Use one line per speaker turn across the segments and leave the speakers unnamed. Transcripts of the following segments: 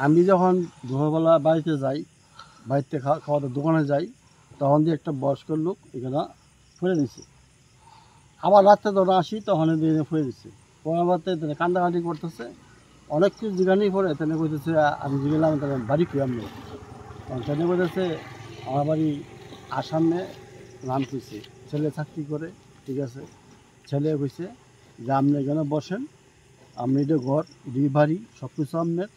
আমি যখন দুপুরবেলা বাড়িতে যাই, বাড়িতে খাওয়া দোকানে যাই, তখন দিয়ে একটা বয়স্ক লোক এখানে ফুলে দিছে। আবার রাত্রে যখন আসি তখন দিয়ে ফুলে দিচ্ছে। পরবর্তী কান্দাকাটি করতেছে, অনেক কিছু জিজ্ঞানি পরে তেনে কইতেছে, আমি জিগেলাম তাহলে বাড়ি কি আমি, তখন তেনে কইতেছে আমার বাড়ি আসামে, নাম কইছে, ছেলে চাকরি করে, ঠিক আছে। ছেলে কইছে যে আপনি এখানে বসেন, আপনি এটা ঘর, এটি বাড়ি, সব কিছু আপনার।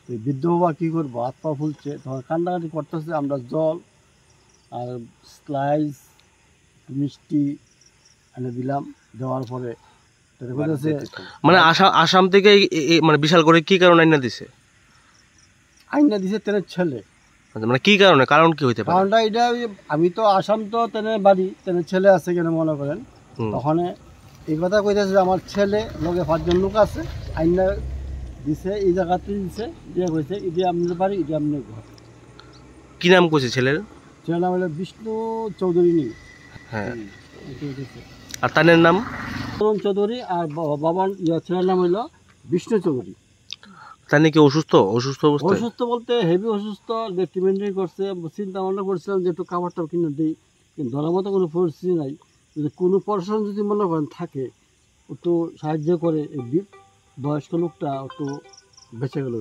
তো বৃদ্ধ বাবা কী করবো, হাত পা ফুলছে, তখন কান্দাকাটি করতেছে। আমরা জল আর স্লাইস মিষ্টি এনে দিলাম, দেওয়ার পরে
মানে আসাম থেকে মানে বিশাল করে কি কারণে আইনা দিছে?
আইনা দিছে তেনের ছেলে।
মানে কি কারণে, কারণ কি হইতে পারে?
কারণটা এটা, আমি তো আসাম, তো তেনের বাড়ি, তেনের ছেলে আছে কেন মনে করেন। তখন এই কথা কইতেছে যে আমার ছেলে লগে 5 জন লোক আছে, আইনা দিছে এই জায়গাতে দিছে, দিয়ে কইছে এটি আপনার বাড়ি, এটি আপনার ঘর।
কি নাম কইছে ছেলের?
ছেলের নাম হলো বিষ্ণু চৌধুরী নি।
হ্যাঁ, আর তাদের নাম
তরুণ চৌধুরী, আর বাবার ছেলের নাম হইল বিষ্ণু চৌধুরী।
তার নাকি অসুস্থ অবস্থা?
অসুস্থ বলতে হেভি অসুস্থ, ট্রিটমেন্ট করছে। চিন্তা ভাবনা করছিলাম যে একটু খাবারটা কিনে দিই, কিন্তু ধরার মতো কোনো পরিস্থিতি নাই। যদি কোনো প্রশাসন যদি মনে করেন থাকে, একটু সাহায্য করে, এই বয়স্ক লোকটা একটু বেঁচে গেল।